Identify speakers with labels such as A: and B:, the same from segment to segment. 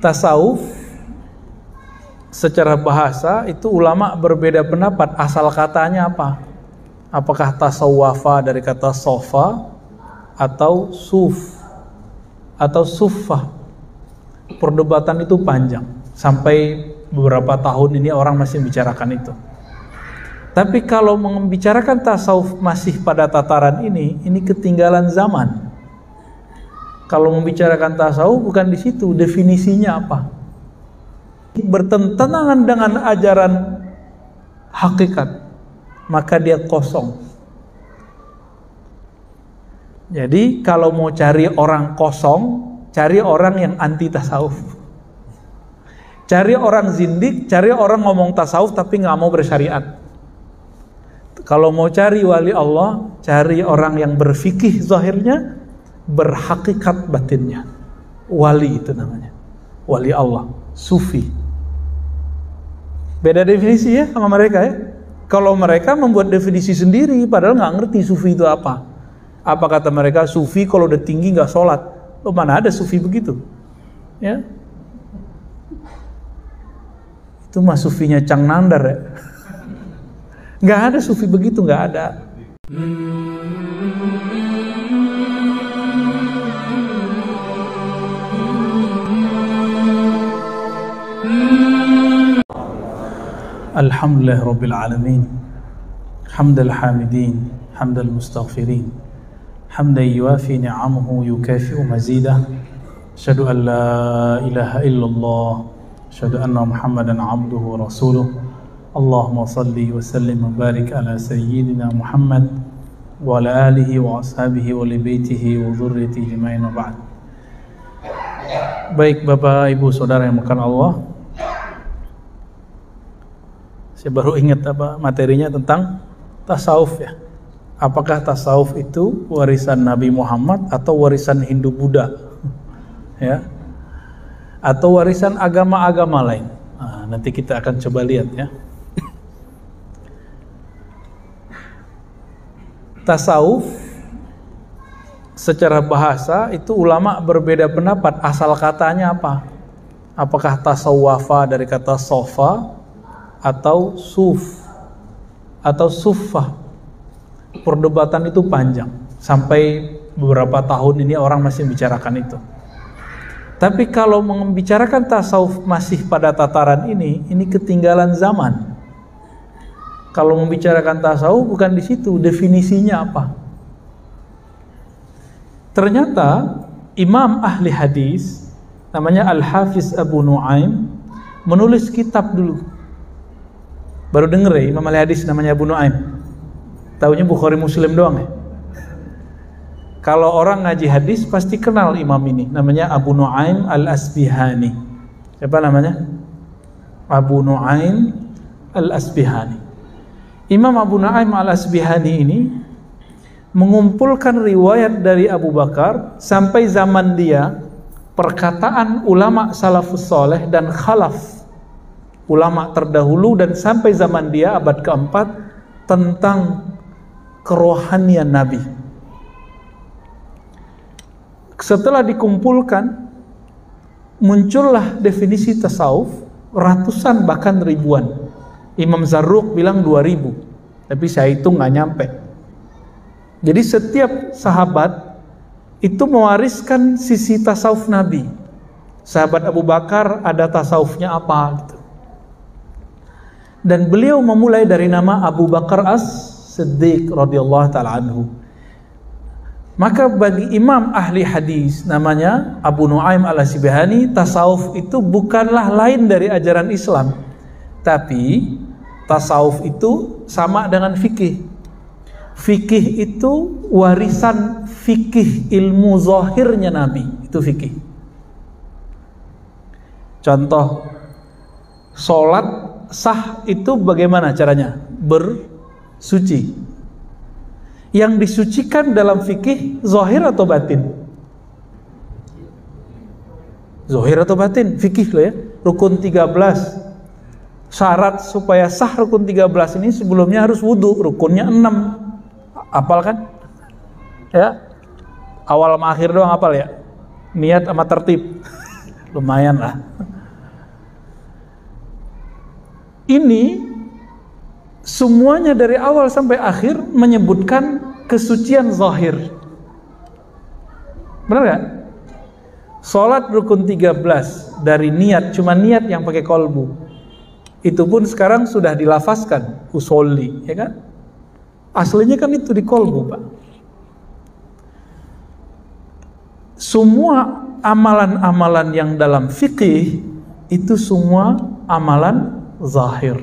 A: Tasawuf secara bahasa itu ulama berbeda pendapat asal katanya apa. Apakah tasawwafa dari kata sofa atau suf atau suffah. Perdebatan itu panjang sampai beberapa tahun ini orang masih membicarakan itu. Tapi kalau membicarakan tasawuf masih pada tataran ini ketinggalan zaman. Kalau membicarakan tasawuf bukan di situ, definisinya apa? Bertentangan dengan ajaran hakikat, maka dia kosong. Jadi kalau mau cari orang kosong, cari orang yang anti tasawuf. Cari orang zindik, cari orang ngomong tasawuf tapi nggak mau bersyariat. Kalau mau cari wali Allah, cari orang yang berfikih zahirnya, berhakikat batinnya. Wali itu namanya, wali Allah, sufi. Beda definisi ya sama mereka ya. Kalau mereka membuat definisi sendiri, padahal nggak ngerti sufi itu apa. Apa kata mereka? Sufi kalau udah tinggi nggak sholat. Loh, mana ada sufi begitu? Ya, itu mah sufinya Cang Nandar ya. Nggak ada sufi begitu, nggak ada. Alhamdulillah Rabbil Alamin, hamdal hamidin, hamdal mustaghfirin, hamdan yuafi ni'amahu yukafi'u mazidah. Asyhadu an la ilaha illallah, asyhadu anna Muhammadan abduhu wa rasuluh. Allahumma salli wa sallim wa barik ala sayyidina Muhammad wa ala alihi wa ashabihi wa li baitihi wa dhurriyyatihi ajma'in wa ba'd. Baik Bapak Ibu Saudara yang dimuliakan Allah, saya baru ingat materinya tentang tasawuf ya. Apakah tasawuf itu warisan Nabi Muhammad atau warisan Hindu Buddha? Ya. Atau warisan agama-agama lain? Nah, nanti kita akan coba lihat ya. Tasawuf secara bahasa itu ulama berbeda pendapat asal katanya apa. Apakah tasawwafa dari kata sofa atau suf atau suffah. Perdebatan itu panjang sampai beberapa tahun ini orang masih membicarakan itu. Tapi kalau membicarakan tasawuf masih pada tataran ini ketinggalan zaman. Kalau membicarakan tasawuf bukan di situ, definisinya apa? Ternyata Imam ahli hadis namanya Al-Hafiz Abu Nu'aim menulis kitab dulu. Baru denger ya, Imam ahli hadis namanya Abu Nu'aim. Taunya Bukhari Muslim doang ya. Kalau orang ngaji hadis pasti kenal imam ini, namanya Abu Nu'aim Al-Asbihani. Siapa namanya? Abu Nu'aim Al-Asbihani. Imam Abu Nu'aim Al-Asbihani ini mengumpulkan riwayat dari Abu Bakar sampai zaman dia, perkataan ulama salafus soleh dan khalaf, ulama terdahulu, dan sampai zaman dia abad keempat, tentang kerohanian Nabi. Setelah dikumpulkan, muncullah definisi tasawuf, ratusan bahkan ribuan. Imam Zarruq bilang 2000, tapi saya hitung nggak nyampe. Jadi setiap sahabat itu mewariskan sisi tasawuf Nabi. Sahabat Abu Bakar ada tasawufnya apa gitu. Dan beliau memulai dari nama Abu Bakar As-Siddiq radhiyallahu ta'ala anhu. Maka bagi imam ahli hadis namanya Abu Nu'aim Al-Asbihani, tasawuf itu bukanlah lain dari ajaran Islam, tapi tasawuf itu sama dengan fikih. Fikih itu warisan fikih ilmu zahirnya Nabi, itu fikih. Contoh, sholat sah itu bagaimana caranya? Bersuci. Yang disucikan dalam fikih zahir atau batin? Zahir atau batin? Fikih loh ya. Rukun 13. Syarat supaya sah rukun 13 ini sebelumnya harus wudu, rukunnya 6. Hafal kan? Ya. Awal sama akhir doang hafal ya. Niat sama tertib. lumayan lah. Ini semuanya dari awal sampai akhir menyebutkan kesucian zahir. Benar gak? Salat rukun 13 dari niat, cuma niat yang pakai kolbu. Itu pun sekarang sudah dilafazkan, usolli, ya kan? Aslinya kan itu di kolbu, Pak. Semua amalan-amalan yang dalam fikih itu semua amalan zahir.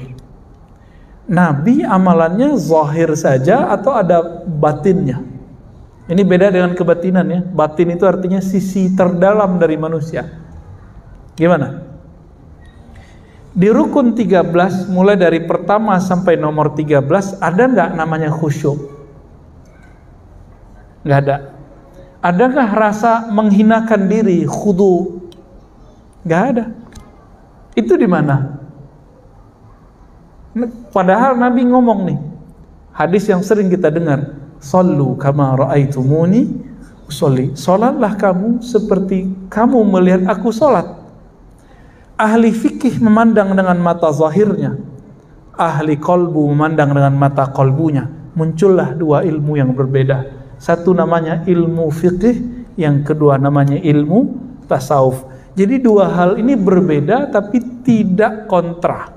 A: Nabi amalannya zahir saja atau ada batinnya? Ini beda dengan kebatinan ya. Batin itu artinya sisi terdalam dari manusia. Gimana? Di rukun 13 mulai dari pertama sampai nomor 13 ada nggak namanya khusyuk? Nggak ada. Adakah rasa menghinakan diri, khudu? Nggak ada. Itu di mana? Padahal Nabi ngomong nih, hadis yang sering kita dengar, sallu kama ra'aitumuni usolli. Salatlah kamu seperti kamu melihat aku salat. Ahli fikih memandang dengan mata zahirnya, ahli kolbu memandang dengan mata kolbunya. Muncullah dua ilmu yang berbeda. Satu namanya ilmu fikih, yang kedua namanya ilmu tasawuf. Jadi dua hal ini berbeda tapi tidak kontra.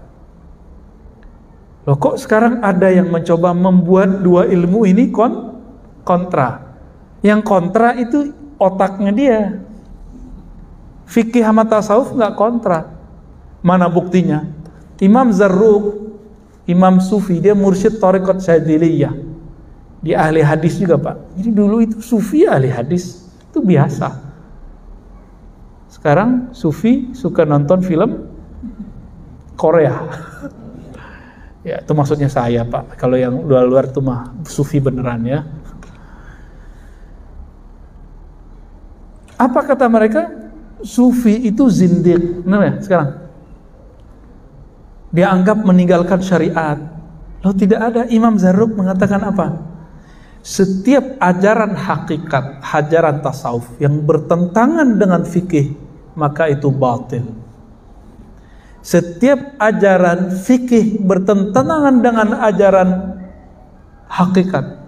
A: Loh, kok sekarang ada yang mencoba membuat dua ilmu ini kontra? Yang kontra itu otaknya dia. Fikih sama tasawuf nggak kontra. Mana buktinya? Imam Zarruq, Imam Sufi, dia mursyid Thariqat Syadziliyah. Dia ahli hadis juga, Pak. Jadi dulu itu Sufi ahli hadis, itu biasa. Sekarang Sufi suka nonton film Korea. Ya, itu maksudnya saya, Pak. Kalau yang luar-luar itu mah Sufi beneran ya. Apa kata mereka? Sufi itu zindiq. Benar ya sekarang? Dia anggap meninggalkan syariat. Loh, tidak ada. Imam Zarruq mengatakan apa? Setiap ajaran hakikat, ajaran tasawuf yang bertentangan dengan fikih, maka itu batil. Setiap ajaran fikih bertentangan dengan ajaran hakikat,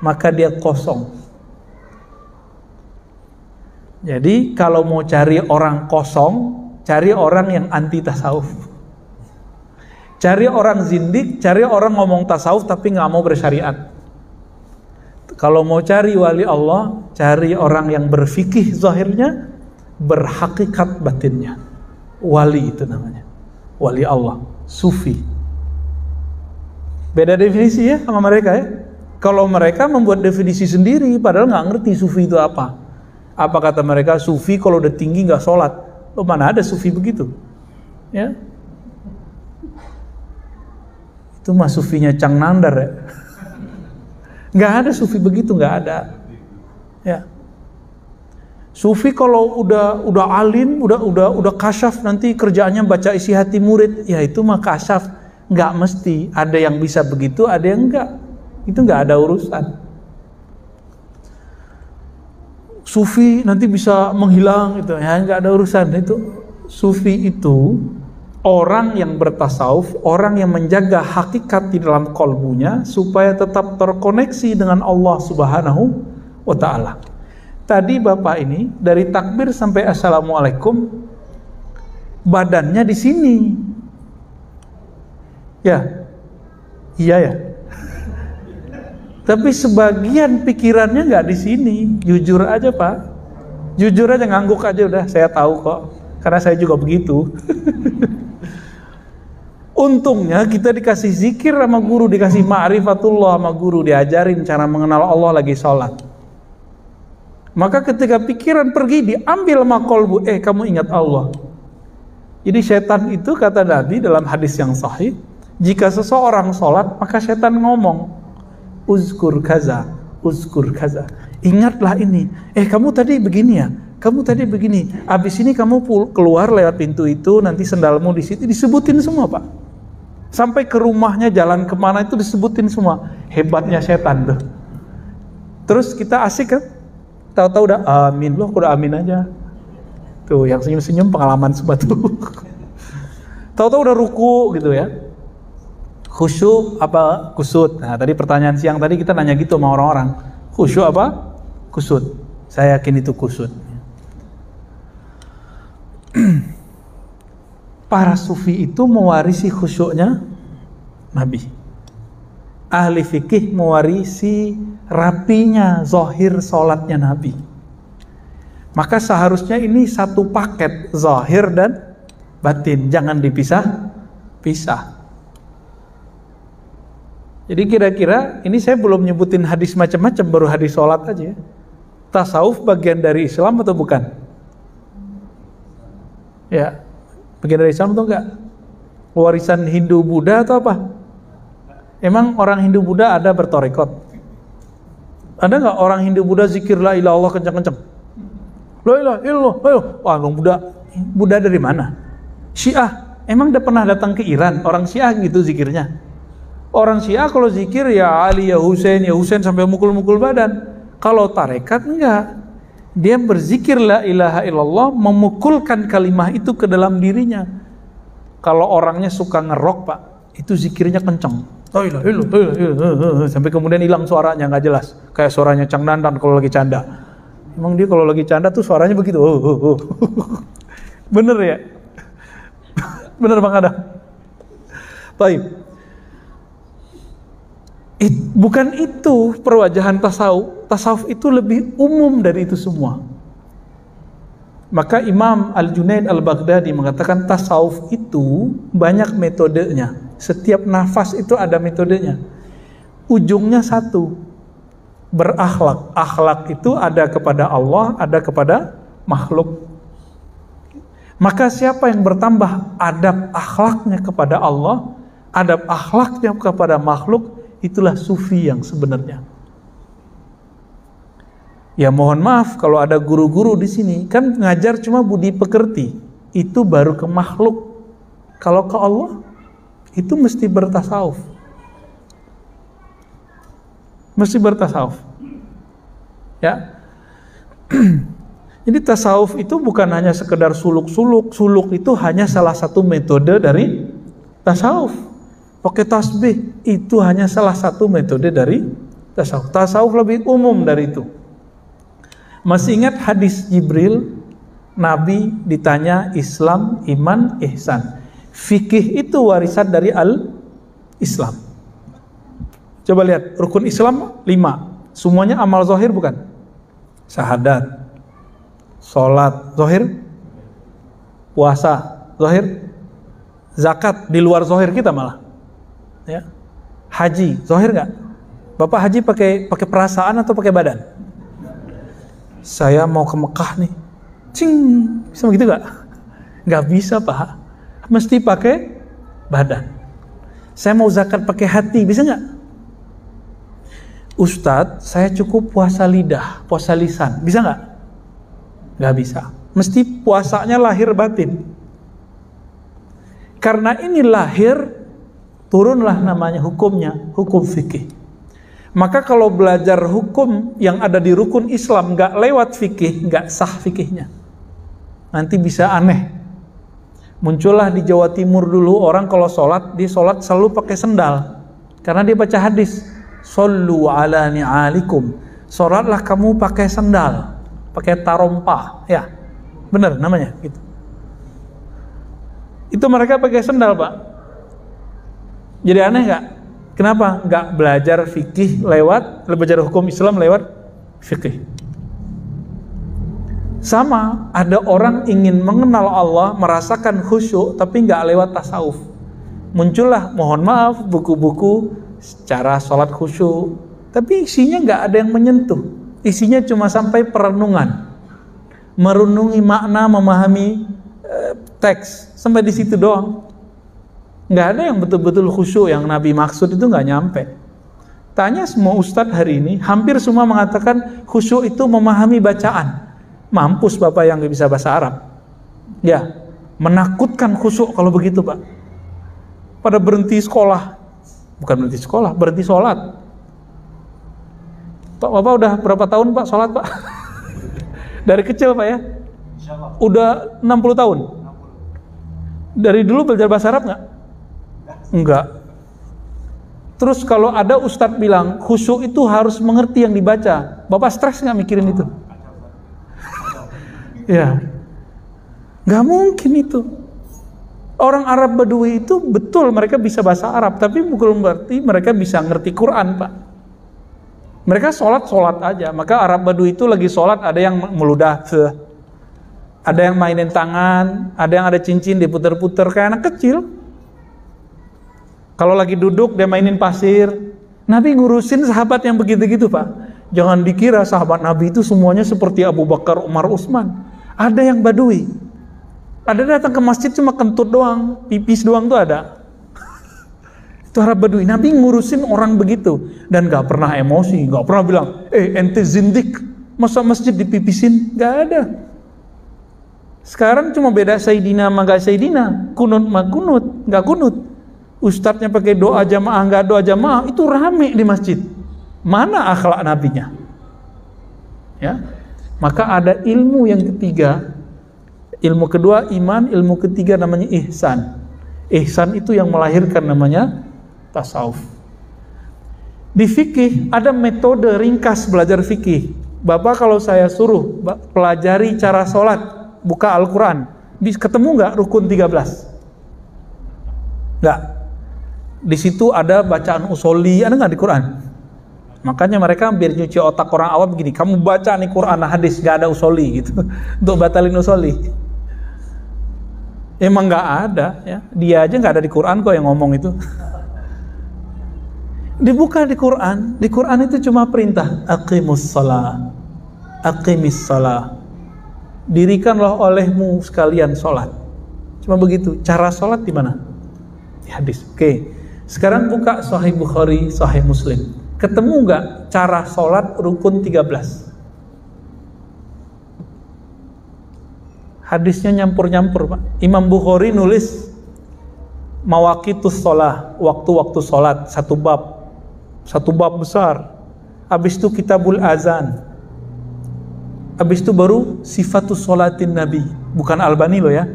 A: maka dia kosong. Jadi kalau mau cari orang kosong, cari orang yang anti tasawuf. Cari orang zindik, cari orang ngomong tasawuf tapi nggak mau bersyariat. Kalau mau cari wali Allah, cari orang yang berfikih zahirnya, berhakikat batinnya. Wali itu namanya. Wali Allah, Sufi. Beda definisi ya sama mereka ya. Kalau mereka membuat definisi sendiri, padahal nggak ngerti Sufi itu apa. Apa kata mereka? Sufi kalau udah tinggi nggak sholat. Oh, mana ada Sufi begitu? Ya. Itu mah Sufinya Cang Nandar ya. Nggak ada Sufi begitu, nggak ada. Ya. Sufi kalau udah alim, udah kasyaf, nanti kerjaannya baca isi hati murid, ya itu mah kasyaf. Nggak mesti, ada yang bisa begitu, ada yang enggak. Itu nggak ada urusan. Sufi nanti bisa menghilang itu, ya nggak ada urusan. Itu Sufi itu orang yang bertasawuf, orang yang menjaga hakikat di dalam kolbunya supaya tetap terkoneksi dengan Allah Subhanahu wa Ta'ala. Tadi Bapak ini dari takbir sampai assalamualaikum badannya di sini. Ya. Iya ya. Tapi sebagian pikirannya nggak di sini. Jujur aja, Pak. Jujur aja, ngangguk aja udah, saya tahu kok. Karena saya juga begitu. Untungnya kita dikasih zikir sama guru, dikasih ma'rifatullah sama guru, diajarin cara mengenal Allah lagi sholat. Maka ketika pikiran pergi, diambil sama kolbu, kamu ingat Allah. Jadi setan itu kata Nabi dalam hadis yang sahih, jika seseorang sholat, maka setan ngomong, uzkur kaza, uzkur kaza. Ingatlah ini. Kamu tadi begini ya, kamu tadi begini. Abis ini kamu keluar lewat pintu itu, nanti sendalmu di situ, disebutin semua, Pak. Sampai ke rumahnya, jalan kemana itu disebutin semua. Hebatnya setan tuh. Terus kita asik kan? Tahu-tahu udah amin, loh udah amin aja. Tuh, yang senyum-senyum pengalaman semua tuh. Tahu-tahu udah ruku gitu ya. Khusyuk apa kusut? Nah, tadi pertanyaan siang tadi kita nanya gitu sama orang-orang. Khusyuk apa? Kusut. Saya yakin itu kusut. Para sufi itu mewarisi khusyuknya Nabi. Ahli fikih mewarisi rapinya zahir sholatnya Nabi. Maka seharusnya ini satu paket, zahir dan batin, jangan dipisah-pisah. Jadi kira-kira ini saya belum nyebutin hadis macam-macam, baru hadis sholat aja. Tasawuf bagian dari Islam atau bukan? Ya, bagian dari Islam atau enggak? Warisan Hindu Buddha atau apa? Emang orang Hindu Buddha ada bertorikot? Ada nggak orang Hindu Buddha zikir la ilaha illallah kencang-kencang? La ilaha illallah, wah orang Buddha dari mana? Syiah, emang udah pernah datang ke Iran? Orang Syiah gitu zikirnya. Orang Syiah kalau zikir ya Ali, ya Husain sampai mukul-mukul badan. Kalau tarekat enggak. Dia berzikir la ilaha illallah, memukulkan kalimah itu ke dalam dirinya. Kalau orangnya suka ngerok, Pak, itu zikirnya kencang. La ilaha illallah, sampai kemudian hilang suaranya, nggak jelas. Kayak suaranya Cang Dandan kalau lagi canda. Emang dia kalau lagi canda tuh suaranya begitu. Bener ya? Bener Bang Adam? Baik. Bukan itu perwajahan tasawuf. Tasawuf itu lebih umum dari itu semua. Maka Imam Al-Junaid Al-Baghdadi mengatakan tasawuf itu banyak metodenya. Setiap nafas itu ada metodenya. Ujungnya satu, berakhlak. Akhlak itu ada kepada Allah, ada kepada makhluk. Maka siapa yang bertambah adab akhlaknya kepada Allah, adab akhlaknya kepada makhluk, itulah sufi yang sebenarnya. Ya mohon maaf kalau ada guru-guru di sini kan ngajar cuma budi pekerti, itu baru ke makhluk. Kalau ke Allah itu mesti bertasawuf. Mesti bertasawuf. Ya. Jadi tasawuf itu bukan hanya sekedar suluk-suluk. Suluk itu hanya salah satu metode dari tasawuf. Pakai tasbih itu hanya salah satu metode dari tasawuf. Tasawuf lebih umum dari itu. Masih ingat hadis Jibril? Nabi ditanya Islam, iman, ihsan. Fikih itu warisan dari al-Islam. Coba lihat, rukun Islam 5. Semuanya amal zahir bukan? Syahadat, sholat zahir, puasa zahir, zakat di luar zahir kita malah. Ya. Haji zahir nggak? Bapak haji pakai perasaan atau pakai badan? Saya mau ke Mekah nih, cing, bisa begitu nggak? Nggak bisa Pak, mesti pakai badan. Saya mau zakat pakai hati, bisa nggak? Ustadz, saya cukup puasa lidah, puasa lisan, bisa nggak? Nggak bisa, mesti puasanya lahir batin. Karena ini lahir, turunlah namanya hukumnya, hukum fikih. Maka kalau belajar hukum yang ada di rukun Islam nggak lewat fikih, nggak sah fikihnya. Nanti bisa aneh. Muncullah di Jawa Timur dulu orang kalau sholat, dia sholat selalu pakai sendal. Karena dia baca hadis, Shollu ala ni'alikum. Sholatlah kamu pakai sendal, pakai tarompa, ya, benar namanya gitu. Itu mereka pakai sendal Pak. Jadi aneh nggak? Kenapa nggak belajar fikih belajar hukum Islam lewat fikih? Sama, ada orang ingin mengenal Allah, merasakan khusyuk, tapi nggak lewat tasawuf. Muncullah, mohon maaf, buku-buku cara sholat khusyuk, tapi isinya nggak ada yang menyentuh. Isinya cuma sampai perenungan, merenungi makna, memahami teks, sampai di situ doang. Nggak ada yang betul-betul khusyuk yang Nabi maksud, itu nggak nyampe. Tanya semua ustadz hari ini, hampir semua mengatakan khusyuk itu memahami bacaan. Mampus Bapak yang nggak bisa bahasa Arab. Ya, menakutkan khusyuk kalau begitu Pak. Pada berhenti sekolah, bukan berhenti sekolah, berhenti sholat. Pak, Bapak udah berapa tahun Pak sholat Pak? Dari kecil Pak ya? Udah 60 tahun. Dari dulu belajar bahasa Arab nggak? Enggak. Terus kalau ada ustadz bilang khusyuk itu harus mengerti yang dibaca, Bapak stres nggak mikirin itu? Ya, nggak mungkin itu. Orang Arab Badui itu betul mereka bisa bahasa Arab, tapi bukan berarti mereka bisa ngerti Quran, Pak. Mereka sholat aja. Maka Arab Badui itu lagi sholat ada yang meludah, ada yang mainin tangan, ada yang ada cincin diputer-puter kayak anak kecil. Kalau lagi duduk dia mainin pasir. Nabi ngurusin sahabat yang begitu-gitu, Pak. Jangan dikira sahabat Nabi itu semuanya seperti Abu Bakar, Umar, Utsman. Ada yang Badui. Ada datang ke masjid cuma kentut doang, pipis doang tuh ada. Itu Arab Badui. Nabi ngurusin orang begitu dan gak pernah emosi, gak pernah bilang, ente zindik, masa masjid dipipisin? Gak ada. Sekarang cuma beda Sayyidina sama gak Sayyidina, kunut sama kunut, gak kunut. Ustadznya pakai doa jamaah, gak doa jamaah, itu rame di masjid. Mana akhlak nabinya? Ya, maka ada ilmu yang ketiga. Ilmu kedua iman, ilmu ketiga namanya ihsan. Ihsan itu yang melahirkan namanya tasawuf. Di fikih ada metode ringkas belajar fikih. Bapak kalau saya suruh pelajari cara sholat, buka Al-Quran, ketemu nggak rukun 13? Nggak. Di situ ada bacaan usoli, ada nggak di Quran? Makanya mereka biar nyuci otak orang awam begini, kamu baca nih Quran hadis, nggak ada usoli gitu, untuk batalin usoli. Emang nggak ada, ya. Dia aja nggak ada di Quran kok yang ngomong itu. Dibuka di Quran itu cuma perintah, aqimus shalah, aqimis shalah. Dirikanlah olehmu sekalian sholat. Cuma begitu. Cara sholat di mana? Di hadis. Oke. Sekarang buka Sahih Bukhari, Sahih Muslim. Ketemu nggak cara sholat rukun 13? Hadisnya nyampur-nyampur, Pak. Imam Bukhari nulis mawaqitus sholah, waktu-waktu sholat, satu bab besar. Habis itu kitabul azan. Habis itu baru sifatus sholatin Nabi. Bukan Albani loh ya.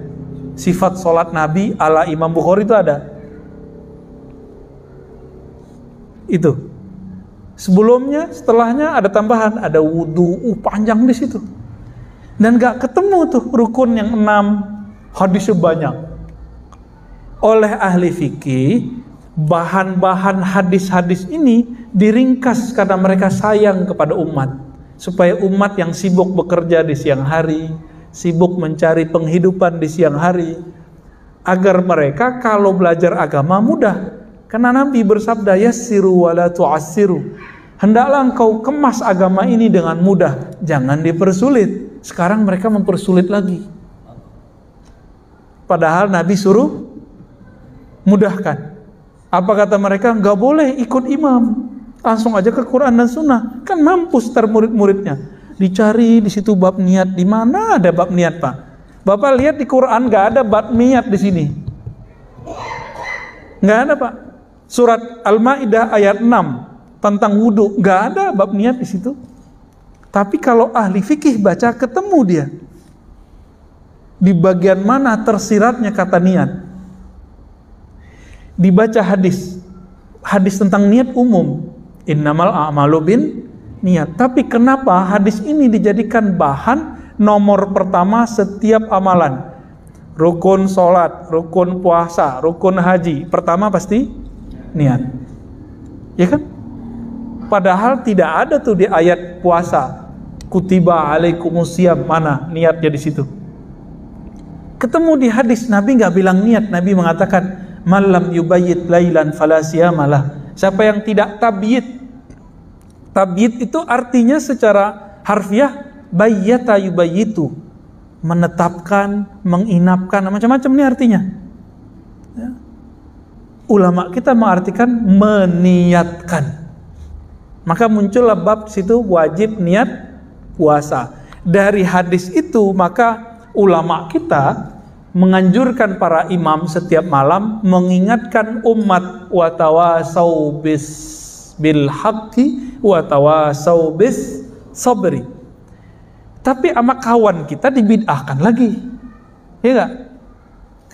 A: Sifat sholat Nabi ala Imam Bukhari itu ada. Itu. Sebelumnya, setelahnya ada tambahan, ada wudu, panjang di situ. Dan gak ketemu tuh rukun yang 6, hadisnya banyak. Oleh ahli fikih, bahan-bahan hadis-hadis ini diringkas karena mereka sayang kepada umat. Supaya umat yang sibuk bekerja di siang hari, sibuk mencari penghidupan di siang hari, agar mereka kalau belajar agama mudah. Karena Nabi bersabda, yassiru wa la tu'assiru. Hendaklah engkau kemas agama ini dengan mudah, jangan dipersulit. Sekarang mereka mempersulit lagi. Padahal Nabi suruh mudahkan. Apa kata mereka? Nggak boleh ikut imam, langsung aja ke Quran dan Sunnah. Kan mampus ntar murid-muridnya. Dicari di situ bab niat, di mana ada bab niat, Pak? Bapak lihat di Quran nggak ada bab niat di sini. Nggak ada, Pak. Surat Al-Maidah ayat 6 tentang wudhu, nggak ada bab niat di situ. Tapi kalau ahli fikih baca, ketemu dia. Di bagian mana tersiratnya kata niat. Dibaca hadis tentang niat umum. Innamal a'malu bin niat. Tapi kenapa hadis ini dijadikan bahan nomor pertama setiap amalan? Rukun sholat, rukun puasa, rukun haji. Pertama pasti niat. Ya kan? Padahal tidak ada tuh di ayat puasa. Kutiba alaikumusiyam, mana niatnya di situ? Ketemu di hadis, Nabi nggak bilang niat. Nabi mengatakan malam yubayyit lailan fala siyamalah. Siapa yang tidak tabyid, tabyid itu artinya secara harfiah bayyata yubayyitu, menetapkan, menginapkan, macam-macam ini artinya. Ya. Ulama kita mengartikan meniatkan. Maka muncullah bab situ wajib niat puasa. Dari hadis itu maka ulama kita menganjurkan para imam setiap malam mengingatkan umat watawasau bil haqqi watawasau bis sabri. Tapi sama kawan kita dibid'ahkan lagi. Ya enggak?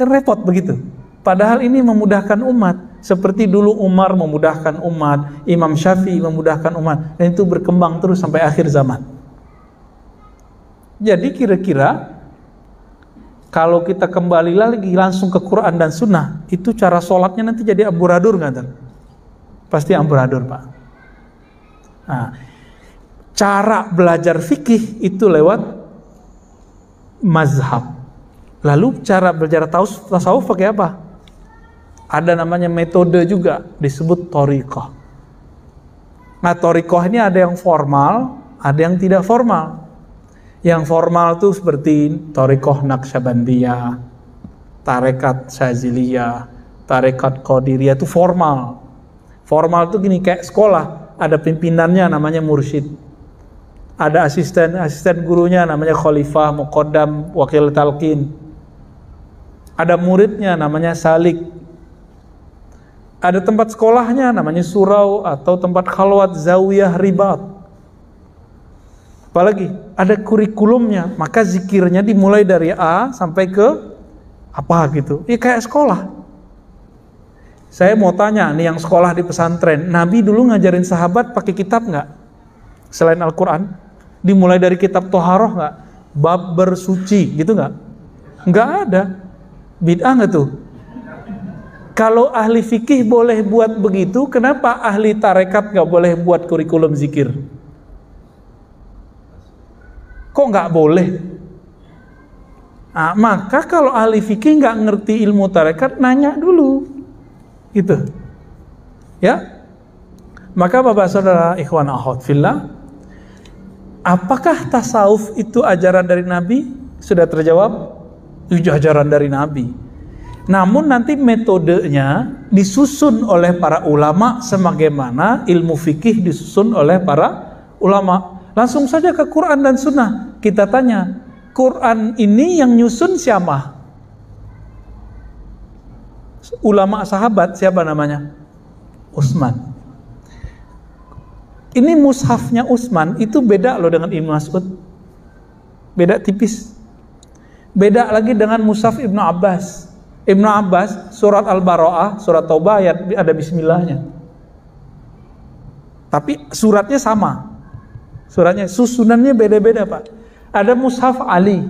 A: Kan repot begitu. Padahal ini memudahkan umat. Seperti dulu Umar memudahkan umat, Imam Syafi'i memudahkan umat, dan itu berkembang terus sampai akhir zaman. Jadi kira-kira kalau kita kembali lagi langsung ke Quran dan Sunnah, itu cara sholatnya nanti jadi amburadur nggak? Pasti amburadur, Pak. Nah, cara belajar fikih itu lewat mazhab. Lalu cara belajar tasawuf pakai apa? Ada namanya metode juga, disebut thariqah. Nah, thariqah ini ada yang formal, ada yang tidak formal. Yang formal tuh seperti thariqah Naqsyabandiyah, tarekat Syaziliyah, tarekat Qadiriyah, itu formal. Formal tuh gini, kayak sekolah, ada pimpinannya namanya mursyid. Ada asisten gurunya namanya khalifah, muqaddam, wakil talqin. Ada muridnya namanya salik. Ada tempat sekolahnya namanya surau atau tempat khalwat, zawiyah, ribat. Apalagi ada kurikulumnya, maka zikirnya dimulai dari A sampai ke apa gitu. Ya kayak sekolah. Saya mau tanya nih yang sekolah di pesantren, Nabi dulu ngajarin sahabat pakai kitab nggak? Selain Al-Quran, dimulai dari kitab Toharoh nggak? Bab bersuci gitu nggak? Nggak ada. Bid'ah nggak tuh? Kalau ahli fikih boleh buat begitu, kenapa ahli tarekat nggak boleh buat kurikulum zikir? Kok nggak boleh? Nah, maka kalau ahli fikih nggak ngerti ilmu tarekat, nanya dulu, gitu, ya. Maka bapak saudara ikhwan akhwat fillah, apakah tasawuf itu ajaran dari Nabi? Sudah terjawab, itu ajaran dari Nabi. Namun nanti metodenya disusun oleh para ulama, sebagaimana ilmu fikih disusun oleh para ulama. Langsung saja ke Quran dan Sunnah. Kita tanya, Quran ini yang nyusun siapa? Ulama sahabat, siapa namanya? Utsman. Ini mushafnya Utsman, itu beda loh dengan Ibnu Mas'ud. Beda tipis. Beda lagi dengan mushaf Ibnu Abbas. Ibnu Abbas, surat Al-Bara'ah, surat Taubah, ada bismillahnya. Tapi suratnya sama. Suratnya, susunannya beda-beda, Pak. Ada mushaf Ali,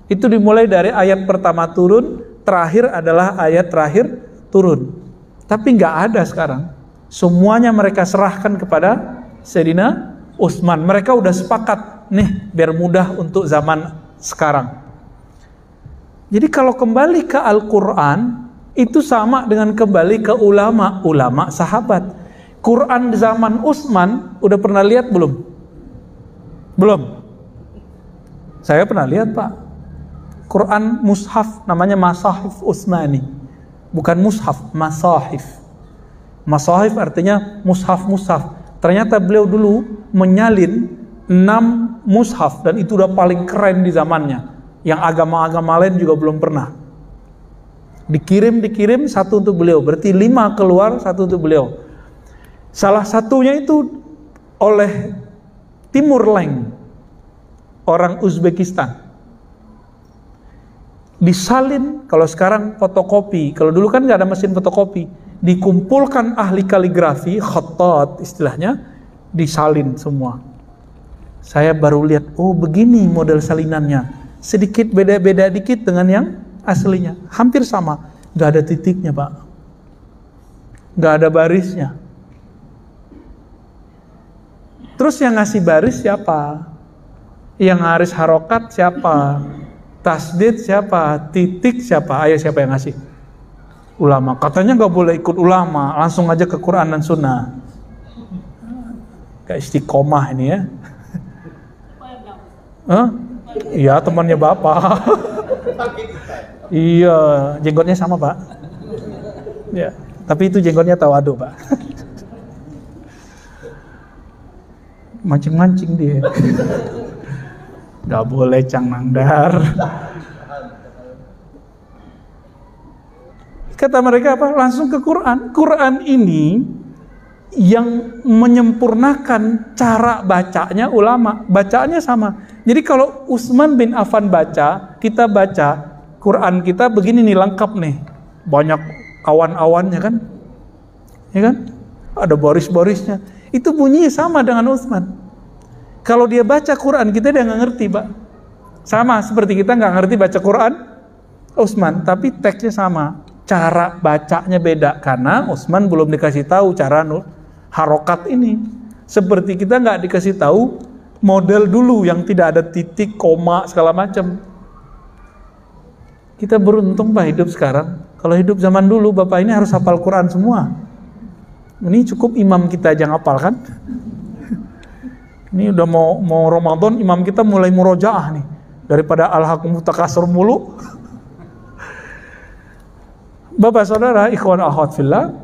A: itu dimulai dari ayat pertama turun, terakhir adalah ayat terakhir turun. Tapi nggak ada sekarang. Semuanya mereka serahkan kepada Sayyidina Utsman. Mereka udah sepakat, nih biar mudah untuk zaman sekarang. Jadi kalau kembali ke Al-Quran, itu sama dengan kembali ke ulama sahabat. Quran zaman Utsman, udah pernah lihat belum? Belum. Saya pernah lihat, Pak. Quran mushaf namanya Masahif Utsmani. Bukan mushaf, masahif. Masahif artinya mushaf-mushaf. Ternyata beliau dulu menyalin 6 mushaf dan itu udah paling keren di zamannya. Yang agama-agama lain juga belum pernah. Dikirim satu untuk beliau. Berarti 5 keluar, satu untuk beliau. Salah satunya itu oleh Timur Leng, orang Uzbekistan. Disalin, kalau sekarang fotokopi, kalau dulu kan nggak ada mesin fotokopi, dikumpulkan ahli kaligrafi, khattat istilahnya, disalin semua. Saya baru lihat, oh begini model salinannya, sedikit beda-beda dikit dengan yang aslinya, hampir sama, nggak ada titiknya, Pak, nggak ada barisnya. Terus yang ngasih baris siapa? Yang ngaris harokat siapa? Tasdid siapa? Titik siapa? Ayo siapa yang ngasih? Ulama. Katanya nggak boleh ikut ulama, langsung aja ke Quran dan Sunnah. Kayak istiqomah ini ya. Iya, temannya Bapak. Iya, jenggotnya sama, Pak. Ya, tapi itu jenggotnya tawadu, Pak. Mancing-mancing dia. Gak boleh Cang Nandar. Kata mereka apa? Langsung ke Quran. Quran ini yang menyempurnakan cara bacanya ulama. Bacaannya sama. Jadi kalau Utsman bin Affan baca, kita baca Quran kita begini nih, lengkap nih. Banyak awan-awannya kan? Ya kan? Ada baris-barisnya. Itu bunyinya sama dengan Utsman. Kalau dia baca Quran kita dia nggak ngerti, Pak. Sama seperti kita nggak ngerti baca Quran Utsman, tapi teksnya sama. Cara bacanya beda karena Utsman belum dikasih tahu cara harokat ini. Seperti kita nggak dikasih tahu model dulu yang tidak ada titik, koma, segala macam. Kita beruntung Pak hidup sekarang. Kalau hidup zaman dulu, Bapak ini harus hafal Quran semua. Ini cukup imam kita aja ngapal kan? Ini udah mau Ramadan, imam kita mulai murojaah nih. Daripada al-hakumut takasur mulu. Bapak saudara, ikhwan akhwat fillah,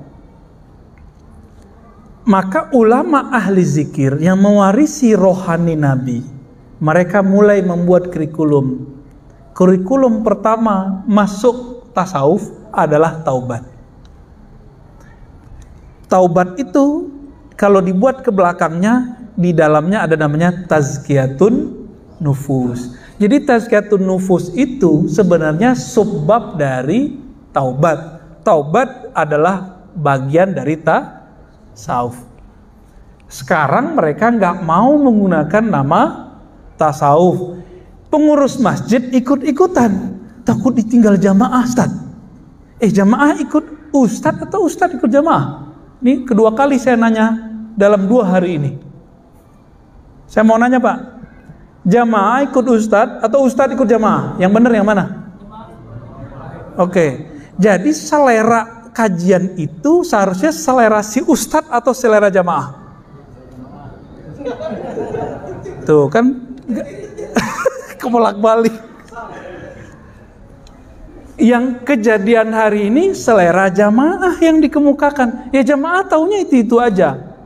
A: maka ulama ahli zikir yang mewarisi rohani Nabi, mereka mulai membuat kurikulum. Kurikulum pertama masuk tasawuf adalah taubat. Taubat itu kalau dibuat ke belakangnya, di dalamnya ada namanya tazkiyatun nufus. Jadi tazkiyatun nufus itu sebenarnya subbab dari taubat. Taubat adalah bagian dari tasawuf. Sekarang mereka nggak mau menggunakan nama tasawuf. Pengurus masjid ikut-ikutan, takut ditinggal jamaah, Ustaz. Jamaah ikut Ustaz atau Ustaz ikut jamaah? Ini kedua kali saya nanya dalam 2 hari ini. Saya mau nanya Pak, jamaah ikut Ustaz atau Ustaz ikut jamaah? Yang benar yang mana? Oke. Jadi selera kajian itu seharusnya selera si Ustadz atau selera jamaah? Tuh kan kebolak-balik. Yang kejadian hari ini selera jamaah yang dikemukakan. Ya jamaah taunya itu aja.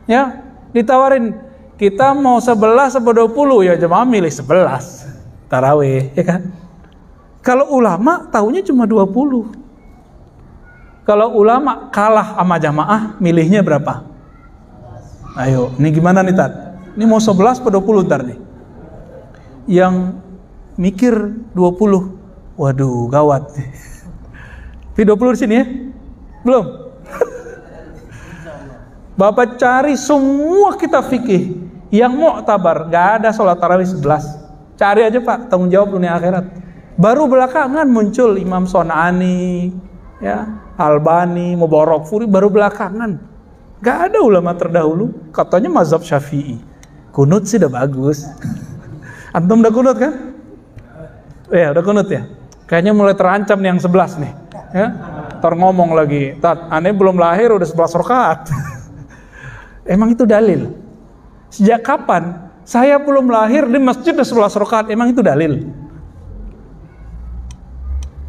A: Ya, ditawarin kita mau 11 atau 20, ya jamaah milih 11 tarawih, ya kan? Kalau ulama tahunya cuma 20. Kalau ulama kalah sama jamaah, milihnya berapa? Ayo, ini gimana nih Tat? Ini mau 11 atau 20 ntar nih? Yang mikir 20. Waduh, gawat. Tapi 20 di sini ya? Belum? Bapak cari semua kitab fikih yang mu'tabar, gak ada sholat tarawih 11. Cari aja Pak, tanggung jawab dunia akhirat. Baru belakangan muncul Imam Son'ani, ya, Albani, Mubarakfuri, baru belakangan. Gak ada ulama terdahulu. Katanya mazhab Syafi'i. Kunut sih udah bagus. Antum udah kunut kan? Ya udah kunut ya. Kayaknya mulai terancam nih yang 11 nih. Ya, ntar ngomong lagi, Tat, aneh belum lahir udah 11 rakaat. Emang itu dalil? Sejak kapan? Saya belum lahir di masjid udah 11 rakaat. Emang itu dalil?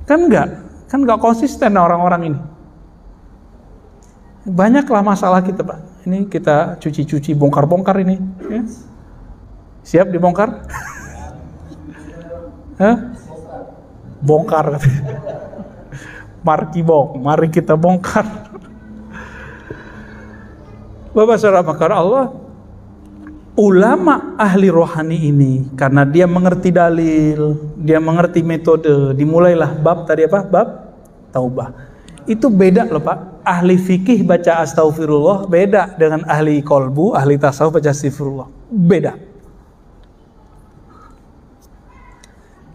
A: Kan enggak konsisten orang-orang ini. Banyaklah masalah kita Pak. Ini kita cuci-cuci, bongkar-bongkar ini. Ya. Siap dibongkar? Bongkar. Mari kita bongkar. Bapak saudara makar Allah, ulama ahli rohani ini karena dia mengerti dalil, dia mengerti metode, dimulailah bab tadi apa? Bab taubah. Itu beda loh Pak. Ahli fikih baca astaghfirullah beda dengan ahli kolbu, ahli tasawuf baca astaghfirullah. Beda.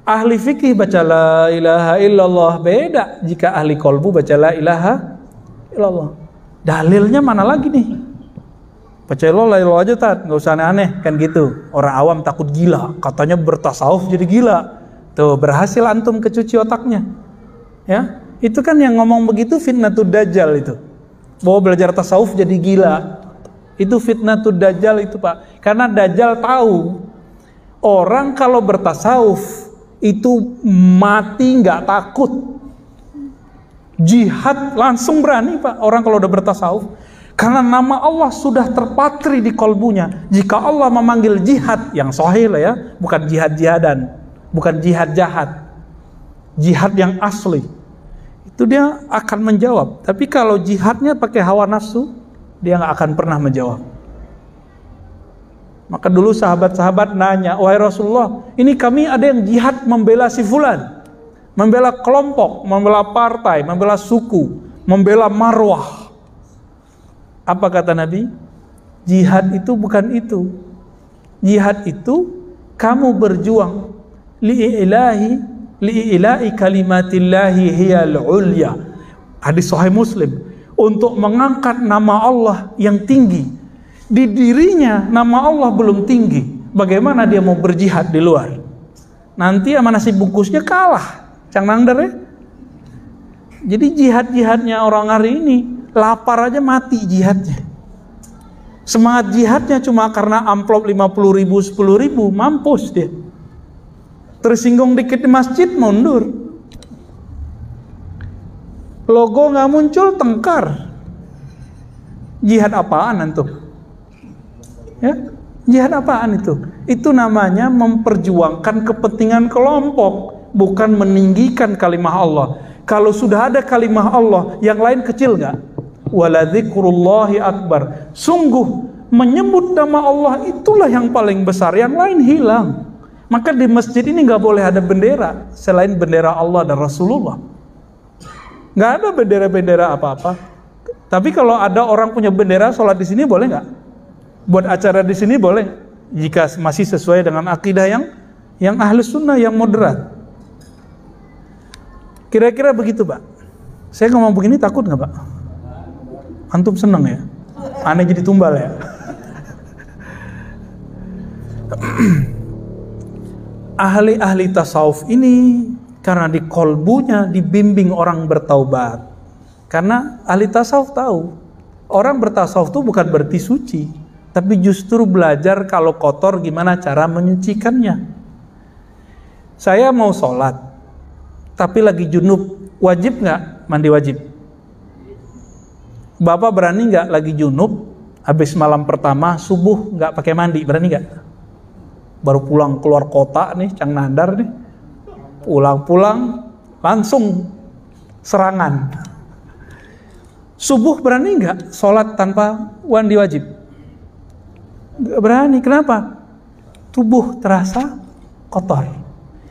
A: Ahli fikih baca la ilaha illallah beda jika ahli kolbu baca la ilaha illallah. Dalilnya mana lagi nih? Baca la ilaha illallah aja Tat, nggak usah aneh-aneh kan gitu. Orang awam takut gila, katanya bertasawuf jadi gila. Tuh berhasil antum kecuci otaknya. Ya, itu kan yang ngomong begitu fitnatud dajjal itu. Bahwa belajar tasawuf jadi gila. Itu fitnatud dajjal itu Pak. Karena dajjal tahu orang kalau bertasawuf itu mati nggak takut, jihad langsung berani Pak orang kalau udah bertasawuf, karena nama Allah sudah terpatri di kolbunya. Jika Allah memanggil jihad yang sahih lah ya, bukan jihad-jihadan, bukan jihad jahat, jihad yang asli, itu dia akan menjawab. Tapi kalau jihadnya pakai hawa nafsu, dia nggak akan pernah menjawab. Maka dulu sahabat-sahabat nanya, wahai Rasulullah, ini kami ada yang jihad membela si fulan, membela kelompok, membela partai, membela suku, membela marwah. Apa kata Nabi? Jihad itu bukan itu. Jihad itu kamu berjuang li'ila'i kalimatillahi hiyal ulya. Hadis Sahih Muslim. Untuk mengangkat nama Allah yang tinggi. Di dirinya nama Allah belum tinggi. Bagaimana dia mau berjihad di luar? Nanti sama nasi bungkusnya kalah. Cang nangder ya. Jadi jihad-jihadnya orang hari ini, lapar aja mati jihadnya. Semangat jihadnya cuma karena amplop 50.000, 10.000, mampus dia. Tersinggung dikit di masjid, mundur. Logo nggak muncul, tengkar. Jihad apaan antum? Ya, jihad apaan itu? Itu namanya memperjuangkan kepentingan kelompok, bukan meninggikan kalimah Allah. Kalau sudah ada kalimah Allah, yang lain kecil nggak? Waladzikrullahi akbar. Sungguh menyebut nama Allah itulah yang paling besar, yang lain hilang. Maka di masjid ini nggak boleh ada bendera selain bendera Allah dan Rasulullah. Nggak ada bendera-bendera apa-apa. Tapi kalau ada orang punya bendera, sholat di sini boleh nggak? Buat acara di sini boleh, jika masih sesuai dengan akidah yang ahlus sunnah, yang moderat. Kira-kira begitu, Pak. Saya ngomong begini takut nggak, Pak? Antum seneng ya? Aneh jadi tumbal ya? Ahli-ahli tasawuf ini karena di kolbunya dibimbing orang bertaubat. Karena ahli tasawuf tahu, orang bertasawuf itu bukan berarti suci, tapi justru belajar kalau kotor gimana cara menyucikannya. Saya mau sholat, tapi lagi junub, wajib nggak mandi wajib? Bapak berani nggak lagi junub, habis malam pertama subuh nggak pakai mandi, berani nggak? Baru pulang keluar kota nih, Cang Nandar nih, pulang-pulang langsung serangan. Subuh berani nggak sholat tanpa mandi wajib? Nggak berani. Kenapa? Tubuh terasa kotor.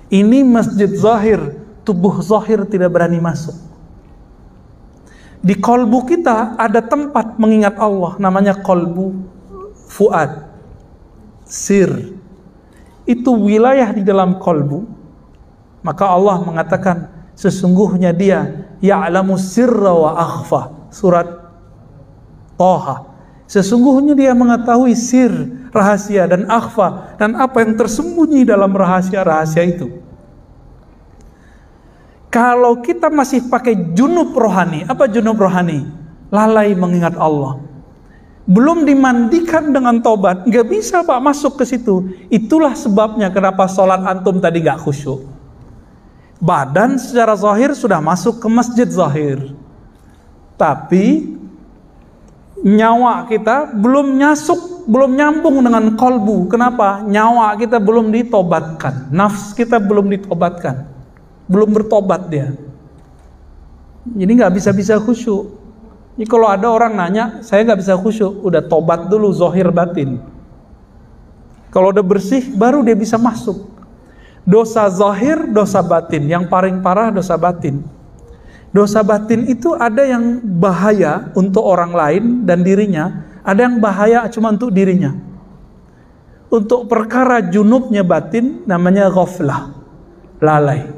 A: Ini masjid zahir, tubuh zahir tidak berani masuk. Di kolbu kita ada tempat mengingat Allah, namanya kolbu fuad, sir. Itu wilayah di dalam kolbu. Maka Allah mengatakan, sesungguhnya dia ya'lamu sirra wa akhfa. Surat Toha. Sesungguhnya dia mengetahui sir, rahasia, dan akhfa, dan apa yang tersembunyi dalam rahasia-rahasia itu. Kalau kita masih pakai junub rohani, apa junub rohani? Lalai mengingat Allah. Belum dimandikan dengan tobat, nggak bisa Pak masuk ke situ. Itulah sebabnya kenapa sholat antum tadi nggak khusyuk. Badan secara zahir sudah masuk ke masjid zahir, tapi nyawa kita belum nyambung dengan kolbu. Kenapa? Nyawa kita belum ditobatkan, nafs kita belum ditobatkan, belum bertobat dia. Jadi nggak bisa khusyuk. Jadi kalau ada orang nanya, saya nggak bisa khusyuk, udah tobat dulu zahir batin. Kalau udah bersih, baru dia bisa masuk. Dosa zahir, dosa batin. Yang paling parah dosa batin. Dosa batin itu ada yang bahaya untuk orang lain dan dirinya, ada yang bahaya cuma untuk dirinya. Untuk perkara junubnya batin namanya ghaflah, lalai.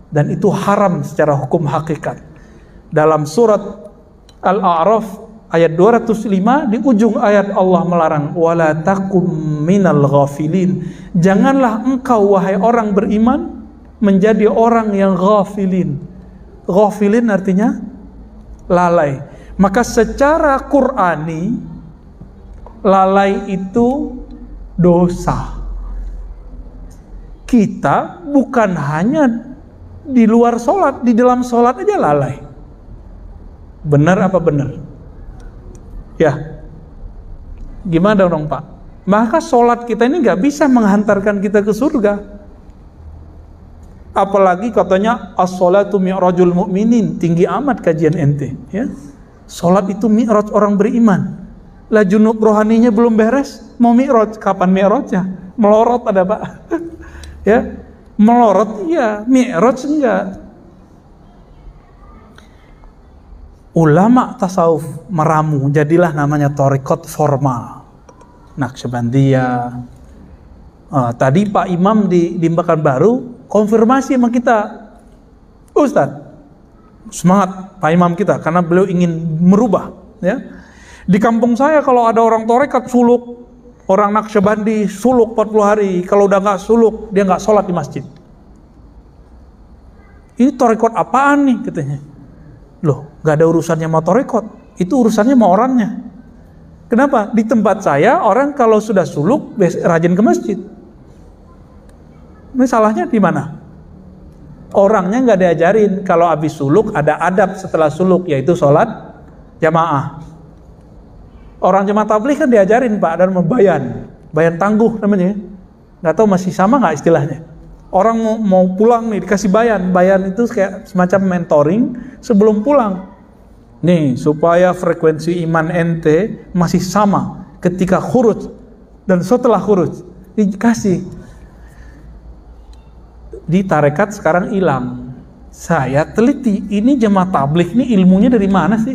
A: Dan itu haram secara hukum hakikat. Dalam surat Al-A'raf ayat 205, di ujung ayat Allah melarang, wala takum minal ghafilin. Janganlah engkau wahai orang beriman menjadi orang yang ghafilin. Ghafilin artinya lalai. Maka secara Qur'ani lalai itu dosa. Kita bukan hanya di luar sholat, di dalam sholat aja lalai. Benar apa benar? Ya. Gimana dong Pak? Maka sholat kita ini gak bisa menghantarkan kita ke surga. Apalagi katanya as-sholatu mi'rajul mu'minin, tinggi amat kajian ente, ya. Sholat itu mi'raj orang beriman. Lah junub rohaninya belum beres, mau mi'raj, kapan mi'rajnya? Melorot ada Pak. Ya, melorot iya, mi'raj enggak. Ulama tasawuf meramu, jadilah namanya thariqat formal, Naqsyabandiyah. Tadi Pak Imam di Pekanbaru konfirmasi sama kita, Ustadz, semangat Pak Imam kita karena beliau ingin merubah. Ya, di kampung saya kalau ada orang thariqat suluk, orang Naqsyabandi suluk 40 hari, kalau udah nggak suluk dia nggak sholat di masjid. Ini thariqat apaan nih katanya? Loh, nggak ada urusannya sama thariqat, itu urusannya sama orangnya. Kenapa? Di tempat saya orang kalau sudah suluk rajin ke masjid. Ini salahnya di mana? Orangnya nggak diajarin kalau habis suluk ada adab setelah suluk, yaitu sholat jamaah. Orang jemaah tabligh kan diajarin Pak, dan bayan tangguh namanya. Nggak tahu masih sama nggak istilahnya. Orang mau pulang nih dikasih bayan itu kayak semacam mentoring sebelum pulang. Nih supaya frekuensi iman ente masih sama ketika khuruj dan setelah khuruj, dikasih. Di tarekat sekarang hilang. Saya teliti, ini jemaah tabligh ini ilmunya dari mana sih?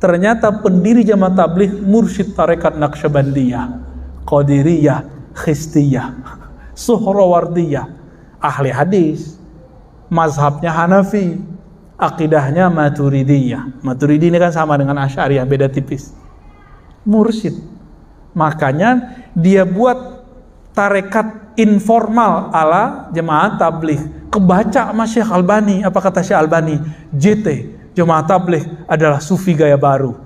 A: Ternyata pendiri jemaah tabligh mursyid tarekat Naqsyabandiyah, Qadiriyah, Khistiyah, Suhrawardiyah, ahli hadis, mazhabnya Hanafi, akidahnya Maturidiyah. Maturidi ini kan sama dengan Asy'ariyah, beda tipis. Mursyid. Makanya dia buat tarekat informal ala jemaah tabligh. Kebaca sama Syekh Albani, apa kata Syekh Albani? JT, jemaah tabligh adalah sufi gaya baru.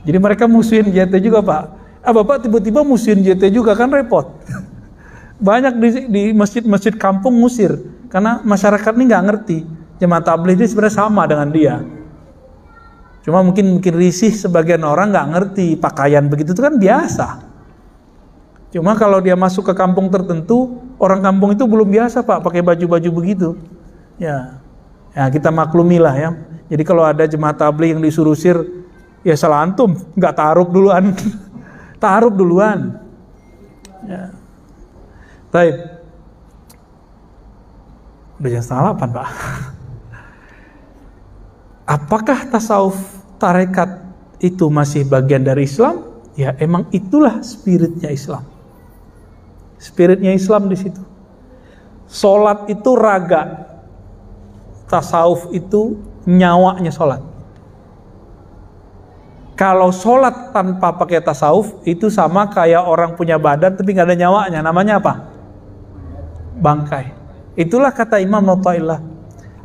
A: Jadi mereka musuhin JT juga Pak. Bapak tiba-tiba musuhin JT juga, kan repot. Banyak di masjid-masjid kampung ngusir karena masyarakat ini nggak ngerti jemaah tabligh ini sebenarnya sama dengan dia. Cuma mungkin risih sebagian orang nggak ngerti pakaian begitu itu kan biasa. Cuma kalau dia masuk ke kampung tertentu, orang kampung itu belum biasa Pak pakai baju-baju begitu. Ya kita maklumilah ya. Jadi kalau ada jemaah tabligh yang disuruh usir, ya salah antum, nggak ta'aruf duluan. Ta'aruf duluan. Ya. Baik. Udah jam 7:30 Pak. Apakah tasawuf tarekat itu masih bagian dari Islam? Ya emang itulah spiritnya Islam. Spiritnya Islam di situ. Sholat itu raga, tasawuf itu nyawanya sholat. Kalau sholat tanpa pakai tasawuf itu sama kayak orang punya badan tapi nggak ada nyawanya. Namanya apa? Bangkai. Itulah kata Imam Athaillah,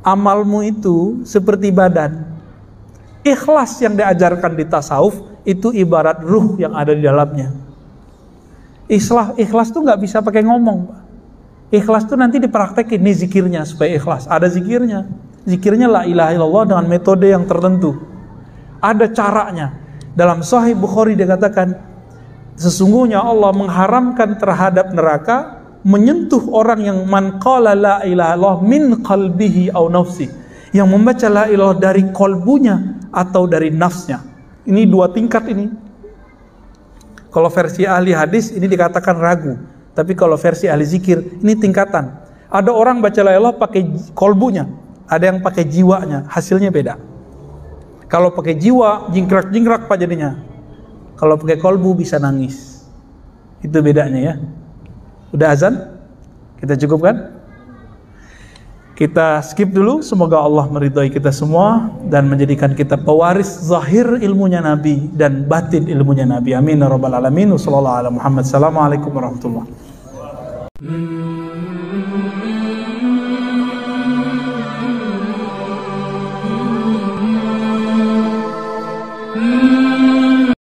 A: amalmu itu seperti badan. Ikhlas yang diajarkan di tasawuf itu ibarat ruh yang ada di dalamnya. Ikhlas tuh nggak bisa pakai ngomong. Ikhlas tuh nanti dipraktekin, nih zikirnya supaya ikhlas. Ada zikirnya. Zikirnya la ilaha illallah dengan metode yang tertentu. Ada caranya. Dalam Sahih Bukhari dikatakan, sesungguhnya Allah mengharamkan terhadap neraka menyentuh orang yang man qala la ilaha illallah min qalbihi aw nafsi, yang membaca la ilaha dari kolbunya atau dari nafsnya. Ini dua tingkat ini. Kalau versi ahli hadis ini dikatakan ragu, tapi kalau versi ahli zikir ini tingkatan. Ada orang baca la ilaha pakai kolbunya, ada yang pakai jiwanya, hasilnya beda. Kalau pakai jiwa jingkrak-jingkrak Pak jadinya. Kalau pakai kolbu bisa nangis. Itu bedanya ya. Udah azan? Kita cukupkan? Kita skip dulu. Semoga Allah meridhai kita semua dan menjadikan kita pewaris zahir ilmunya Nabi dan batin ilmunya Nabi. Amin ya rabbal alamin. Wassallallahu ala Muhammad. Assalamualaikum warahmatullahi wabarakatuh.